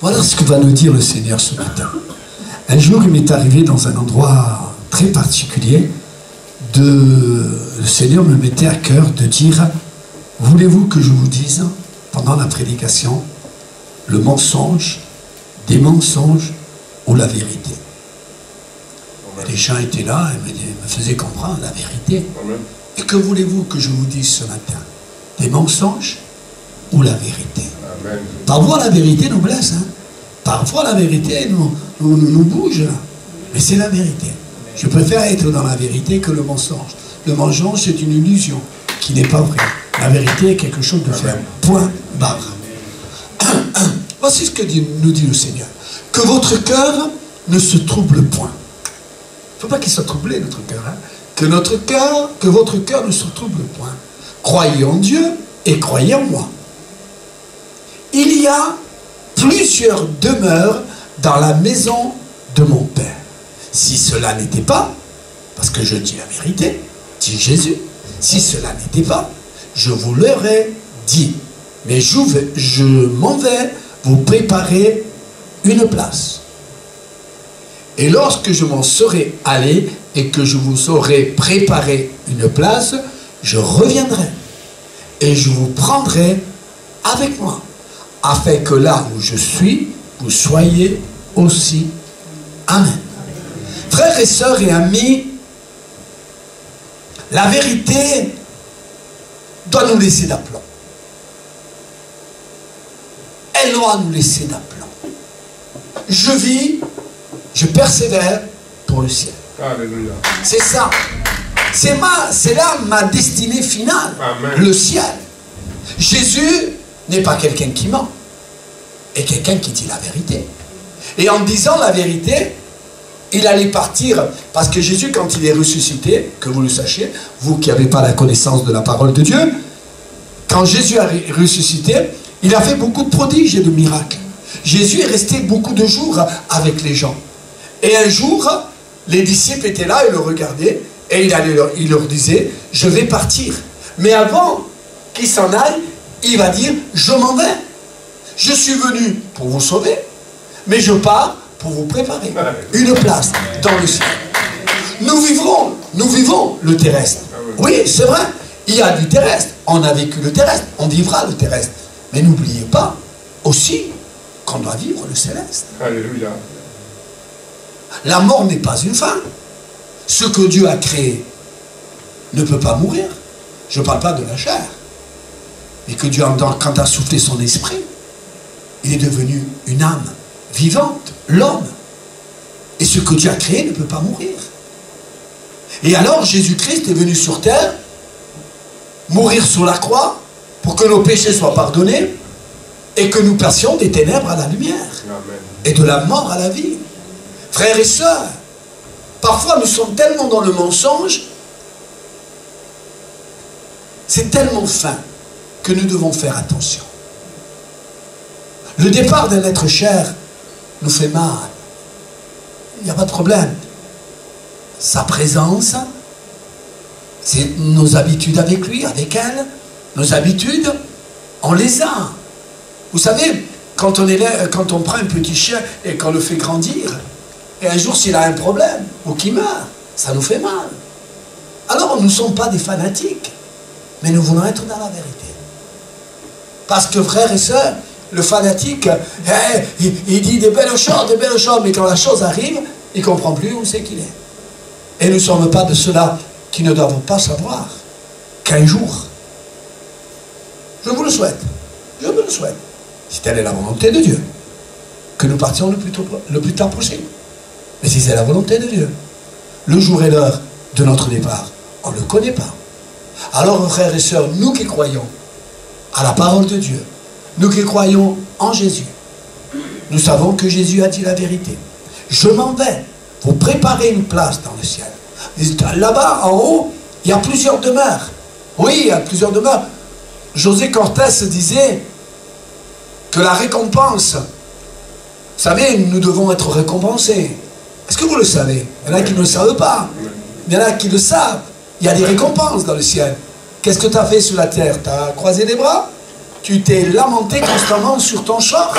Voilà ce que va nous dire le Seigneur ce matin. Un jour, il m'est arrivé dans un endroit très particulier, le Seigneur me mettait à cœur de dire, voulez-vous que je vous dise, pendant la prédication, le mensonge, des mensonges ou la vérité? Et les gens étaient là et me faisaient comprendre la vérité. Amen. Et que voulez-vous que je vous dise ce matin? Des mensonges ou la vérité? Amen. Parfois la vérité nous blesse, hein. Parfois la vérité nous bouge, mais c'est la vérité. Je préfère être dans la vérité que le mensonge. Le mensonge, c'est une illusion qui n'est pas vraie. La vérité est quelque chose de ferme. Point barre. Voici ce que nous dit le Seigneur. Que votre cœur ne se trouble point. Il ne faut pas qu'il soit troublé, notre cœur. Hein. Que votre cœur ne se trouble point. Croyez en Dieu et croyez en moi. Il y a plusieurs demeures dans la maison de mon Père. Si cela n'était pas, parce que je dis la vérité, dit Jésus, si cela n'était pas, je vous l'aurais dit. Mais je m'en vais vous préparer une place. Et lorsque je m'en serai allé et que je vous aurai préparé une place, je reviendrai et je vous prendrai avec moi, afin que là où je suis, vous soyez aussi. Amen. Frères et sœurs et amis, la vérité doit nous laisser d'aplomb. Elle doit nous laisser d'aplomb. Je vis, je persévère pour le ciel. Alléluia. C'est ça. C'est là ma destinée finale. Amen. Le ciel. Jésus n'est pas quelqu'un qui ment. Et quelqu'un qui dit la vérité. Et en disant la vérité, il allait partir. Parce que Jésus, quand il est ressuscité, que vous le sachiez, vous qui n'avez pas la connaissance de la parole de Dieu, quand Jésus a ressuscité, il a fait beaucoup de prodiges et de miracles. Jésus est resté beaucoup de jours avec les gens. Et un jour, les disciples étaient là et le regardaient. Et il leur disait, je vais partir. Mais avant qu'il s'en aille, il va dire, je m'en vais. Je suis venu pour vous sauver, mais je pars pour vous préparer une place dans le ciel. Nous vivons le terrestre. Oui, c'est vrai, il y a du terrestre. On a vécu le terrestre, on vivra le terrestre. Mais n'oubliez pas aussi qu'on doit vivre le céleste. Alléluia. La mort n'est pas une fin. Ce que Dieu a créé ne peut pas mourir. Je ne parle pas de la chair. Et que Dieu, quand a soufflé son esprit, il est devenu une âme vivante, l'homme. Et ce que Dieu a créé ne peut pas mourir. Et alors Jésus-Christ est venu sur terre, mourir sur la croix, pour que nos péchés soient pardonnés, et que nous passions des ténèbres à la lumière. Amen. Et de la mort à la vie. Frères et sœurs, parfois nous sommes tellement dans le mensonge, c'est tellement fin que nous devons faire attention. Le départ d'un être cher nous fait mal. Il n'y a pas de problème. Sa présence, c'est nos habitudes avec lui, avec elle. Nos habitudes, on les a. Vous savez, quand on prend un petit chien et qu'on le fait grandir, et un jour s'il a un problème, ou qu'il meurt, ça nous fait mal. Alors nous ne sommes pas des fanatiques, mais nous voulons être dans la vérité. Parce que frères et sœurs, le fanatique, il dit des belles choses, mais quand la chose arrive, il ne comprend plus où c'est qu'il est. Et nous ne sommes pas de ceux-là qui ne doivent pas savoir qu'un jour, je vous le souhaite, je me le souhaite, si telle est la volonté de Dieu, que nous partions le plus tard possible. Mais si c'est la volonté de Dieu, le jour et l'heure de notre départ, on ne le connaît pas. Alors, frères et sœurs, nous qui croyons à la parole de Dieu, nous qui croyons en Jésus, nous savons que Jésus a dit la vérité. Je m'en vais vous préparer une place dans le ciel. Là-bas, en haut, il y a plusieurs demeures. Oui, il y a plusieurs demeures. José Cortés disait que la récompense, vous savez, nous devons être récompensés. Est-ce que vous le savez? Il y en a qui ne le savent pas. Il y en a qui le savent. Il y a des récompenses dans le ciel. Qu'est-ce que tu as fait sur la terre? Tu as croisé les bras? Tu t'es lamenté constamment sur ton sort.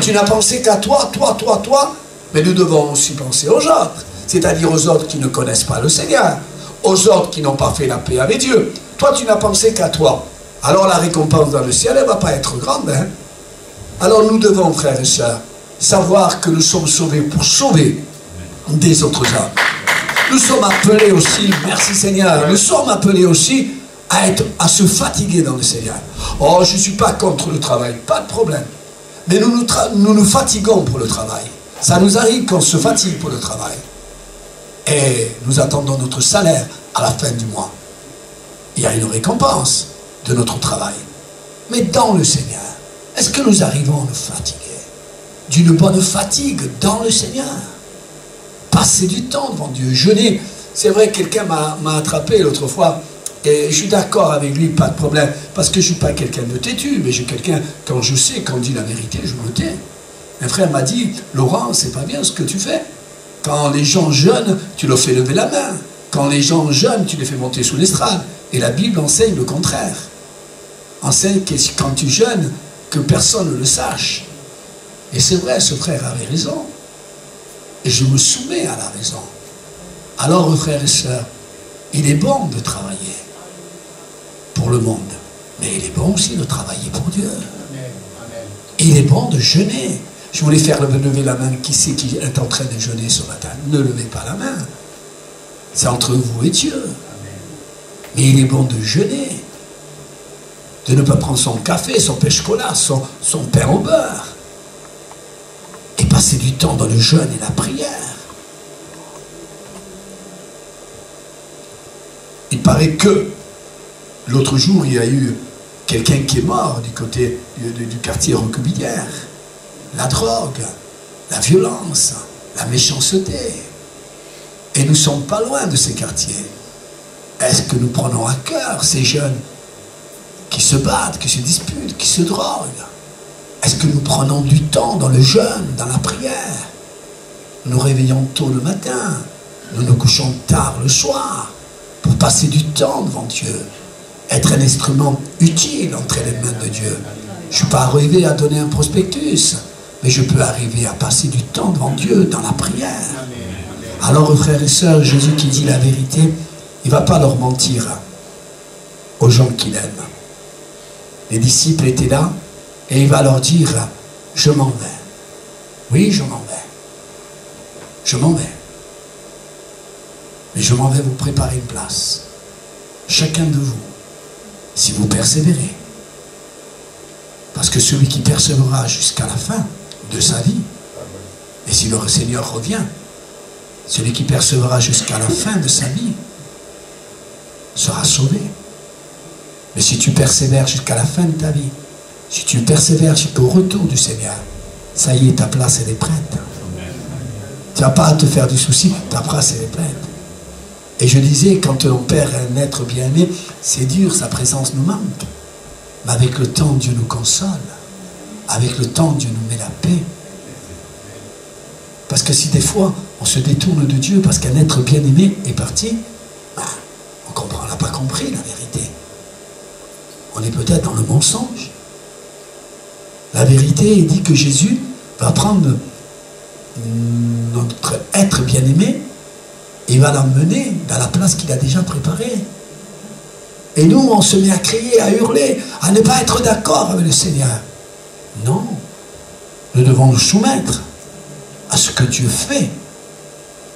Tu n'as pensé qu'à toi, toi, toi, toi. Mais nous devons aussi penser aux autres. C'est-à-dire aux autres qui ne connaissent pas le Seigneur. Aux autres qui n'ont pas fait la paix avec Dieu. Toi, tu n'as pensé qu'à toi. Alors la récompense dans le ciel, elle ne va pas être grande. Hein? Alors nous devons, frères et sœurs, savoir que nous sommes sauvés pour sauver des autres hommes. Nous sommes appelés aussi, merci Seigneur, nous sommes appelés aussi à se fatiguer dans le Seigneur. Oh, je ne suis pas contre le travail, pas de problème. Mais nous nous fatiguons pour le travail. Ça nous arrive qu'on se fatigue pour le travail. Et nous attendons notre salaire à la fin du mois. Il y a une récompense de notre travail. Mais dans le Seigneur, est-ce que nous arrivons à nous fatiguer? D'une bonne fatigue dans le Seigneur. Passer du temps devant Dieu, jeûner. C'est vrai, quelqu'un m'a attrapé l'autre fois, et je suis d'accord avec lui, pas de problème, parce que je ne suis pas quelqu'un de têtu, mais je suis quelqu'un, quand je sais, quand on dit la vérité, je me tais. Un frère m'a dit, Laurent, c'est pas bien ce que tu fais. Quand les gens jeûnent, tu leur fais lever la main. Quand les gens jeûnent, tu les fais monter sous l'estrade. Et la Bible enseigne le contraire. Enseigne que quand tu jeûnes, que personne ne le sache. Et c'est vrai, ce frère avait raison. Et je me soumets à la raison. Alors, frères et sœurs, il est bon de travailler pour le monde. Mais il est bon aussi de travailler pour Dieu. Il est bon de jeûner. Je voulais faire lever la main. Qui c'est qui est en train de jeûner ce matin? Ne levez pas la main. C'est entre vous et Dieu. Mais il est bon de jeûner. De ne pas prendre son café, son pêche-cola, son pain au beurre. Et passer du temps dans le jeûne et la prière. Il paraît que l'autre jour, il y a eu quelqu'un qui est mort du côté du quartier Roquebillière. La drogue, la violence, la méchanceté. Et nous ne sommes pas loin de ces quartiers. Est-ce que nous prenons à cœur ces jeunes qui se battent, qui se disputent, qui se droguent? Est-ce que nous prenons du temps dans le jeûne, dans la prière? Nous réveillons tôt le matin, nous nous couchons tard le soir, pour passer du temps devant Dieu, être un instrument utile entre les mains de Dieu. Je ne suis pas arrivé à donner un prospectus, mais je peux arriver à passer du temps devant Dieu dans la prière. Alors, frères et sœurs, Jésus qui dit la vérité, il ne va pas leur mentir aux gens qu'il aime. Les disciples étaient là, et il va leur dire, je m'en vais. Oui, je m'en vais. Je m'en vais. Mais je m'en vais vous préparer une place. Chacun de vous, si vous persévérez. Parce que celui qui persévérera jusqu'à la fin de sa vie, et si le Seigneur revient, celui qui persévérera jusqu'à la fin de sa vie sera sauvé. Mais si tu persévères jusqu'à la fin de ta vie, si tu persévères jusqu'au retour du Seigneur, ça y est, ta place elle est prête. Tu n'as pas à te faire du souci, ta place elle est prête. Et je disais, quand on perd un être bien-aimé, c'est dur, sa présence nous manque. Mais avec le temps, Dieu nous console. Avec le temps, Dieu nous met la paix. Parce que si des fois, on se détourne de Dieu parce qu'un être bien-aimé est parti, ben, on n'a pas compris la vérité. On est peut-être dans le mensonge. La vérité dit que Jésus va prendre notre être bien-aimé et il va l'emmener dans la place qu'il a déjà préparée. Et nous, on se met à crier, à hurler, à ne pas être d'accord avec le Seigneur. Non, nous devons nous soumettre à ce que Dieu fait.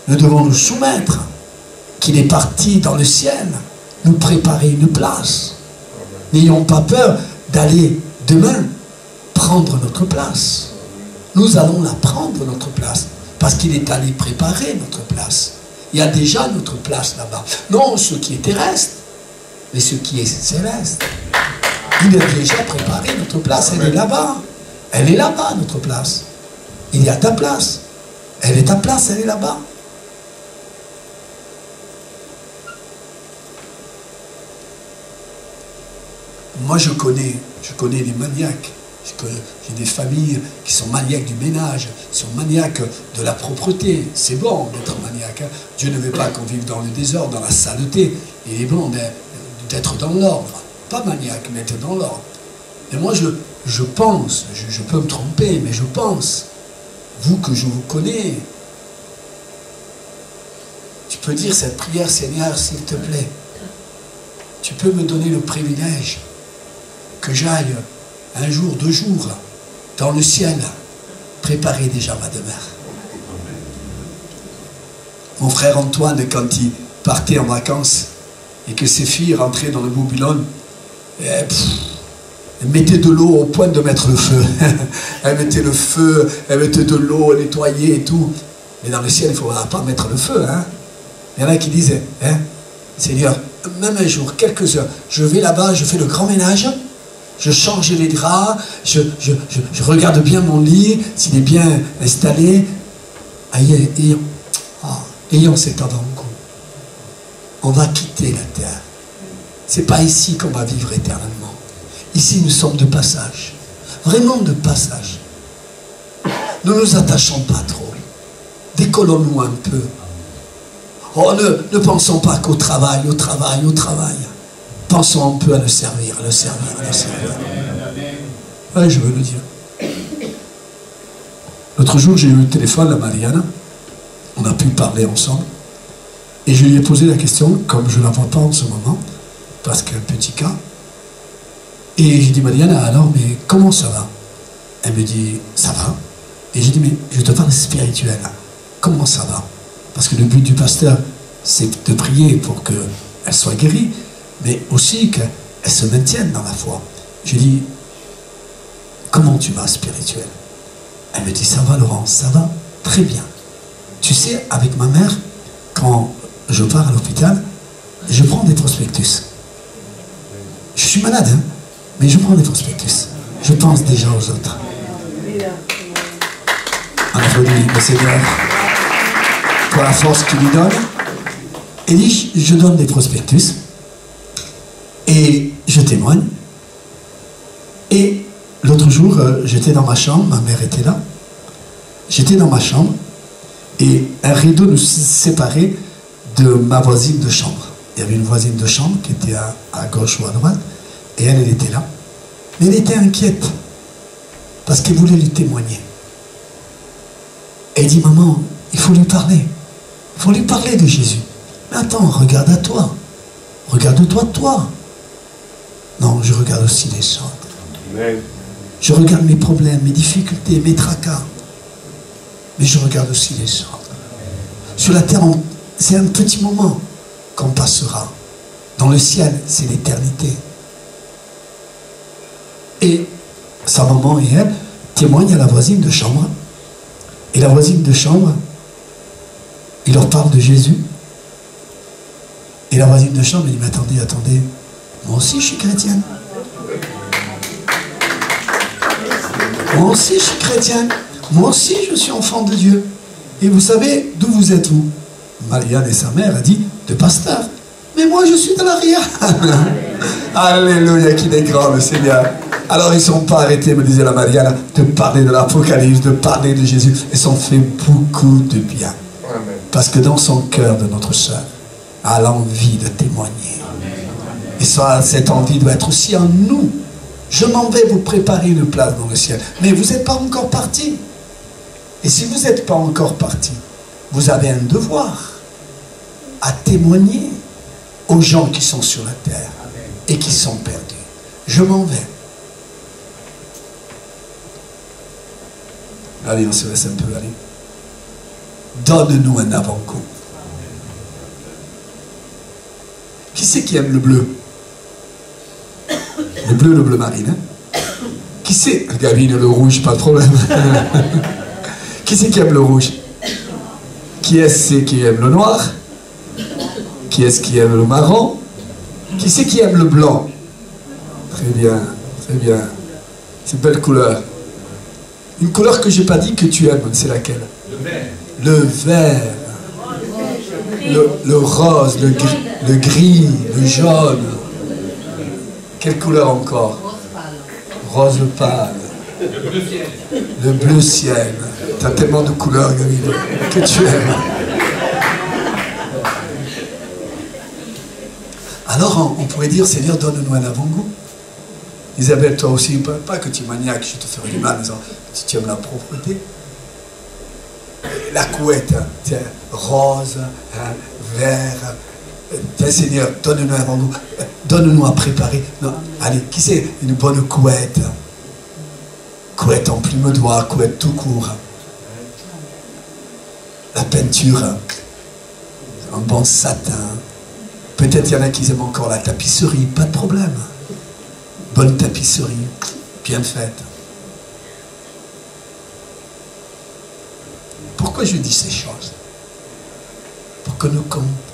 Nous devons nous soumettre qu'il est parti dans le ciel, nous préparer une place. N'ayons pas peur d'aller demain prendre notre place. Nous allons la prendre, notre place, parce qu'il est allé préparer notre place. Il y a déjà notre place là-bas. Non ce qui est terrestre, mais ce qui est céleste. Il a déjà préparé notre place, elle est là-bas. Elle est là-bas, notre place. Il y a ta place. Elle est ta place, elle est là-bas. Moi, je connais des maniaques. J'ai des familles qui sont maniaques du ménage, qui sont maniaques de la propreté. C'est bon d'être maniaque. Hein. Dieu ne veut pas qu'on vive dans le désordre, dans la saleté. Il est bon d'être dans l'ordre. Pas maniaque, mais être dans l'ordre. Et moi, je pense, je peux me tromper, mais je pense, vous que je vous connais, tu peux dire cette prière, Seigneur, s'il te plaît, tu peux me donner le privilège que j'aille un jour, 2 jours, dans le ciel, préparer déjà ma demeure. Mon frère Antoine, quand il partait en vacances et que ses filles rentraient dans le Babylone, elle mettait de l'eau au point de mettre le feu. Elle mettait le feu, elle mettait de l'eau, elle nettoyait et tout. Mais dans le ciel, il ne faudra pas mettre le feu. Hein. Il y en a qui disent, hein, Seigneur, même un jour, quelques heures, je vais là-bas, je fais le grand ménage, je change les draps, je regarde bien mon lit, s'il est bien installé. Ayons cet avant-goût. On va quitter la terre. C'est pas ici qu'on va vivre éternellement. Ici, nous sommes de passage. Vraiment de passage. Ne nous attachons pas trop. Décollons-nous un peu. Oh, ne pensons pas qu'au travail, au travail, au travail. Pensons un peu à le servir, à le servir, à le servir. Oui, je veux le dire. L'autre jour, j'ai eu le téléphone à Marianne. On a pu parler ensemble. Et je lui ai posé la question, comme je ne la vois pas en ce moment, parce qu'il y a un petit cas. Et j'ai dit, Marianne, alors, mais comment ça va? Elle me dit, ça va. Et j'ai dit, mais je te parle spirituel. Comment ça va? Parce que le but du pasteur, c'est de prier pour qu'elle soit guérie, mais aussi qu'elle se maintienne dans la foi. Je dis, comment tu vas spirituel? Elle me dit, ça va Laurent, ça va très bien. Tu sais, avec ma mère, quand je pars à l'hôpital, je prends des prospectus. Je suis malade, hein, mais je prends des prospectus. Je pense déjà aux autres. On applaudit le Seigneur pour la force qu'il lui donne. Et dit, je donne des prospectus et je témoigne. Et l'autre jour, j'étais dans ma chambre, ma mère était là. J'étais dans ma chambre et un rideau nous séparait de ma voisine de chambre. Il y avait une voisine de chambre qui était à gauche ou à droite et elle était là. Mais elle était inquiète parce qu'elle voulait lui témoigner. Elle dit, maman, il faut lui parler. Il faut lui parler de Jésus. Mais attends, regarde à toi. Regarde-toi, toi. Non, je regarde aussi les autres. Je regarde mes problèmes, mes difficultés, mes tracas. Mais je regarde aussi les autres. Sur la terre, c'est un petit moment qu'on passera. Dans le ciel, c'est l'éternité. Et sa maman et elle témoignent à la voisine de chambre. Et la voisine de chambre, il leur parle de Jésus. Et la voisine de chambre, elle dit, mais attendez, attendez, moi aussi je suis chrétienne. Moi aussi je suis chrétienne. Moi aussi je suis enfant de Dieu. Et vous savez d'où vous êtes vous? Marianne et sa mère a dit, de pasteur. Mais moi je suis de l'arrière. Alléluia, qu'il est grand le Seigneur. Alors ils ne sont pas arrêtés, me disait la Marianne, de parler de l'Apocalypse, de parler de Jésus. Ils ont fait beaucoup de bien. Parce que dans son cœur de notre sœur, a l'envie de témoigner. Et ça, cette envie doit être aussi en nous. Je m'en vais vous préparer une place dans le ciel. Mais vous n'êtes pas encore parti. Et si vous n'êtes pas encore parti, vous avez un devoir à témoigner aux gens qui sont sur la terre et qui sont perdus. Je m'en vais. Allez, on se laisse un peu aller. Donne-nous un avant-goût. Qui c'est qui aime le bleu? Le bleu marine. Hein? Qui c'est? Gavine, le rouge, pas de problème. Qui c'est qui aime le rouge? Qui est-ce qui aime le noir? Qui est-ce qui aime le marron? Qui c'est qui aime le blanc? Très bien, très bien. C'est une belle couleur. Une couleur que je n'ai pas dit que tu aimes, c'est laquelle? Le vert. Le vert. Le rose, le gris, le jaune. Quelle couleur encore? Rose pâle. Le bleu ciel. Tu as tellement de couleurs, Gavine, que tu aimes. Alors on pourrait dire, Seigneur, donne-nous un avant-goût. Isabelle, toi aussi, pas que tu es maniaque, je te ferai du mal, mais si tu aimes la propreté. La couette, hein, tiens, rose, hein, vert. Tiens, Seigneur, donne-nous à préparer. Non, allez, qui c'est une bonne couette? Couette en plume d'oie, couette tout court. La peinture, un bon satin. Peut-être il y en a qui aiment encore la tapisserie, pas de problème. Bonne tapisserie, bien faite. Pourquoi je dis ces choses? Pour que nous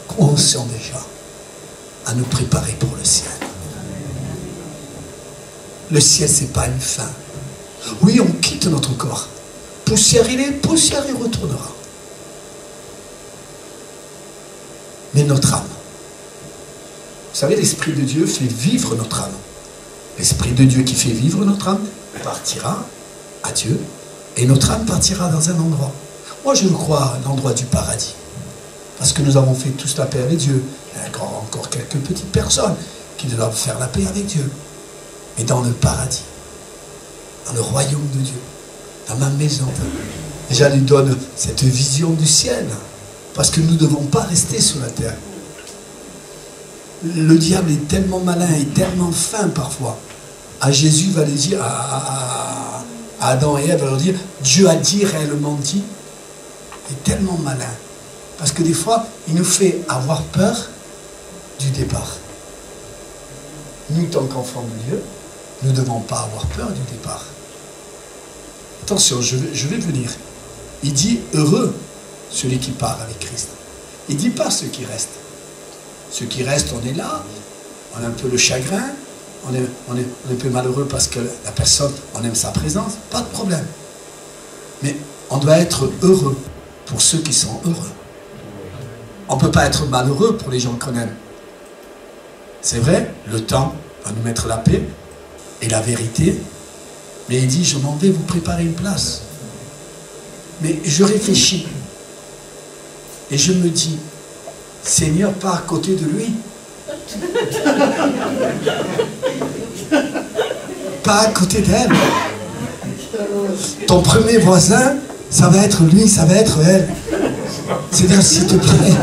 commencions déjà à nous préparer pour le ciel. Le ciel, ce n'est pas une fin. Oui, on quitte notre corps. Poussière il est, poussière il retournera. Mais notre âme, vous savez, l'Esprit de Dieu fait vivre notre âme. L'Esprit de Dieu qui fait vivre notre âme partira à Dieu et notre âme partira dans un endroit. Moi, je crois à l'endroit du paradis. Parce que nous avons fait tous la paix avec Dieu. Il y a encore quelques petites personnes qui doivent faire la paix avec Dieu. Mais dans le paradis, dans le royaume de Dieu, dans ma maison, déjà lui donne cette vision du ciel. Parce que nous ne devons pas rester sur la terre. Le diable est tellement malin et tellement fin parfois. À Jésus va le dire, à Adam et Ève va leur dire, Dieu a dit, réellement dit. Il est tellement malin. Parce que des fois, il nous fait avoir peur du départ. Nous, tant qu'enfants de Dieu, nous ne devons pas avoir peur du départ. Attention, je vais venir. Il dit, heureux celui qui part avec Christ. Il ne dit pas ceux qui restent. Ceux qui restent, on est là, on a un peu le chagrin, on est un peu malheureux parce que la personne, on aime sa présence, pas de problème. Mais on doit être heureux pour ceux qui sont heureux. On ne peut pas être malheureux pour les gens qu'on aime. C'est vrai, le temps va nous mettre la paix et la vérité, mais il dit, je m'en vais vous préparer une place. Mais je réfléchis et je me dis, Seigneur, pas à côté de lui. Pas à côté d'elle. Ton premier voisin, ça va être lui, ça va être elle. Seigneur, s'il te plaît,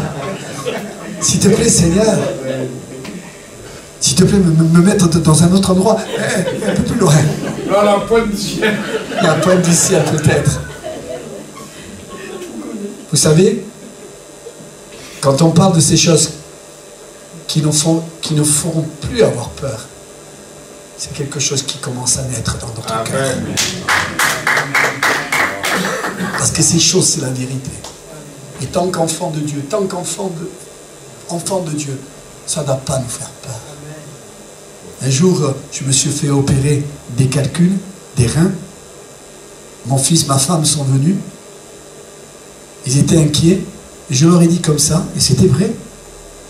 Seigneur, s'il te plaît, me mettre dans un autre endroit, un peu plus loin. Dans la pointe du ciel. La pointe du ciel, peut-être. Vous savez, quand on parle de ces choses qui ne feront plus avoir peur, c'est quelque chose qui commence à naître dans notre cœur. Parce que ces choses, c'est la vérité. Et tant qu'enfant de Dieu, tant qu'enfant de Dieu, ça ne doit pas nous faire peur. Un jour, je me suis fait opérer des calculs, des reins. Mon fils, ma femme sont venus. Ils étaient inquiets. Et je leur ai dit comme ça, et c'était vrai.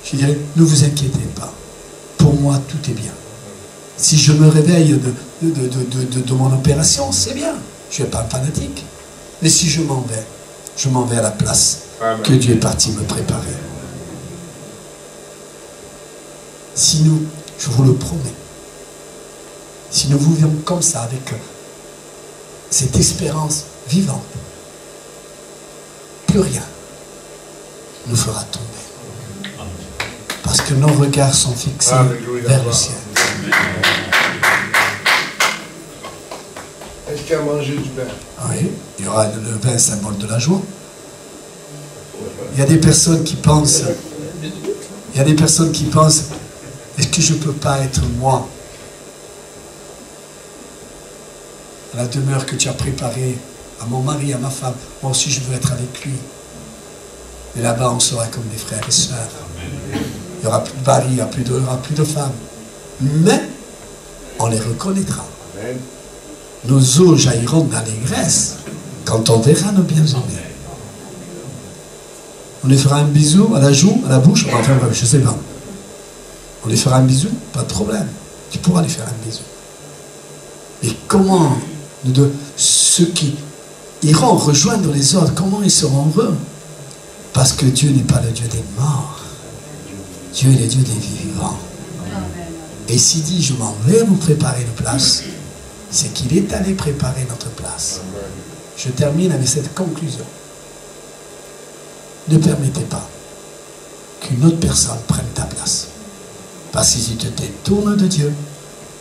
Je dirais, ne vous inquiétez pas. Pour moi, tout est bien. Si je me réveille de mon opération, c'est bien. Je ne suis pas un fanatique. Mais si je m'en vais à la place que Dieu est parti me préparer. Si nous, je vous le promets, si nous vivions comme ça, avec cette espérance vivante, plus rien nous fera tomber. Parce que nos regards sont fixés vers le ciel. Est-ce qu'il y a mangé du pain? Oui, il y aura le vin, symbole de la joie. Il y a des personnes qui pensent, est-ce que je ne peux pas être moi à la demeure que tu as préparée à mon mari, à ma femme, moi aussi je veux être avec lui. Mais là-bas on sera comme des frères et sœurs. Il n'y aura plus de mari, il n'y aura plus de femmes. Mais on les reconnaîtra. Nos eaux jailliront d'allégresse quand on verra nos bien-aimés. On lui fera un bisou à la joue, à la bouche, enfin je ne sais pas. On lui fera un bisou, pas de problème. Tu pourras lui faire un bisou. Et comment ceux qui iront rejoindre les autres, comment ils seront heureux? Parce que Dieu n'est pas le Dieu des morts. Dieu est le Dieu des vivants. Et s'il dit, je m'en vais vous préparer une place, c'est qu'il est allé préparer notre place. Je termine avec cette conclusion. Ne permettez pas qu'une autre personne prenne ta place. Parce que si tu te détournes de Dieu,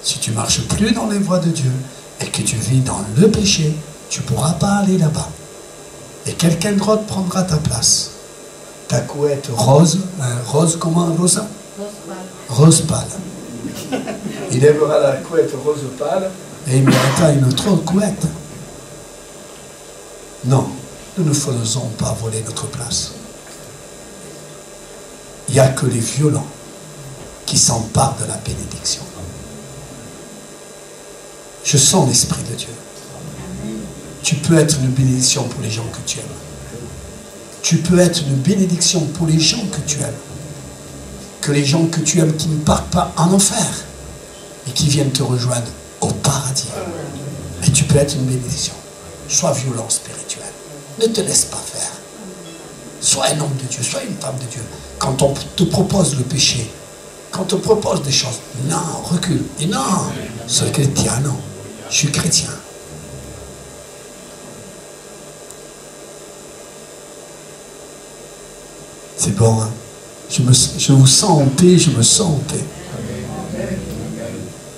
si tu ne marches plus dans les voies de Dieu, et que tu vis dans le péché, tu ne pourras pas aller là-bas. Et quelqu'un d'autre prendra ta place. Ta couette rose, rose comment, Rosa? Rose pâle. Il lèvera la couette rose pâle et il mettra une autre couette. Non, nous ne faisons pas voler notre place. Il n'y a que les violents qui s'emparent de la bénédiction. Je sens l'Esprit de Dieu. Tu peux être une bénédiction pour les gens que tu aimes. Tu peux être une bénédiction pour les gens que tu aimes. Que les gens que tu aimes qui ne partent pas en enfer et qui viennent te rejoindre au paradis. Et tu peux être une bénédiction. Sois violent spirituel. Ne te laisse pas faire. Sois un homme de Dieu, sois une femme de Dieu. Quand on te propose le péché, quand on te propose des choses, non, recule. Et non, c'est chrétien, non. Je suis chrétien. C'est bon, hein? Je vous sens en paix, je me sens en paix.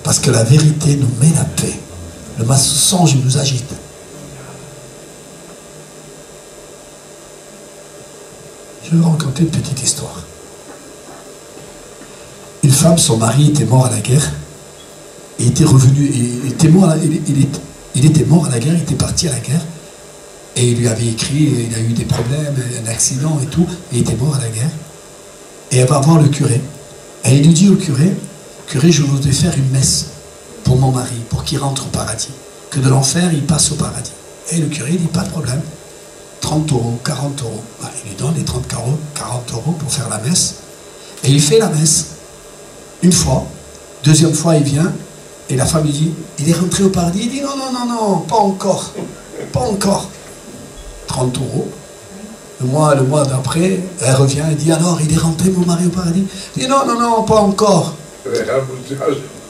Parce que la vérité nous met la paix. Le mensonge nous agite. Je vais vous raconter une petite histoire. Une femme, son mari était mort à la guerre. Il était revenu, il était mort à la guerre, il était parti à la guerre. Et il lui avait écrit, il a eu des problèmes, un accident et tout, et il était mort à la guerre. Et elle va voir le curé. Et il lui dit au curé, je voudrais faire une messe pour mon mari, pour qu'il rentre au paradis. Que de l'enfer, il passe au paradis. Et le curé dit, pas de problème. 30 euros, 40 euros. Ben, il lui donne les 40 euros pour faire la messe. Et il fait la messe. Une fois. Deuxième fois, il vient. Et la femme lui dit, il est rentré au paradis. Il dit, non, pas encore. Pas encore. 30 euros. Le mois d'après, elle revient et dit, alors, il est rentré mon mari au paradis? Il dit, non, pas encore.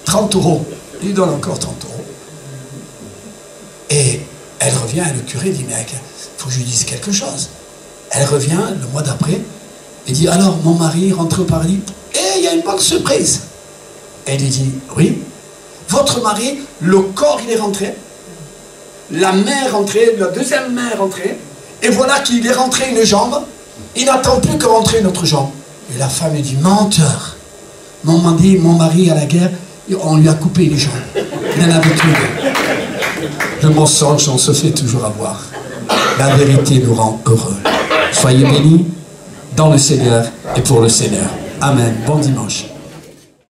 30 euros. Il lui donne encore 30 euros. Et elle revient et le curé dit, mais il faut que je lui dise quelque chose. Elle revient le mois d'après et dit, alors, mon mari est rentré au paradis? Et il y a une bonne surprise. Elle lui dit, oui, votre mari, le corps, il est rentré. La main est rentrée, la deuxième main est rentrée. Et voilà qu'il est rentré une jambe. Il n'attend plus que rentrer une autre jambe. Et la femme lui dit, menteur. Mon mari à la guerre, on lui a coupé les jambes. Il en avait tué. Le mensonge, on se fait toujours avoir. La vérité nous rend heureux. Soyez bénis dans le Seigneur et pour le Seigneur. Amen. Bon dimanche.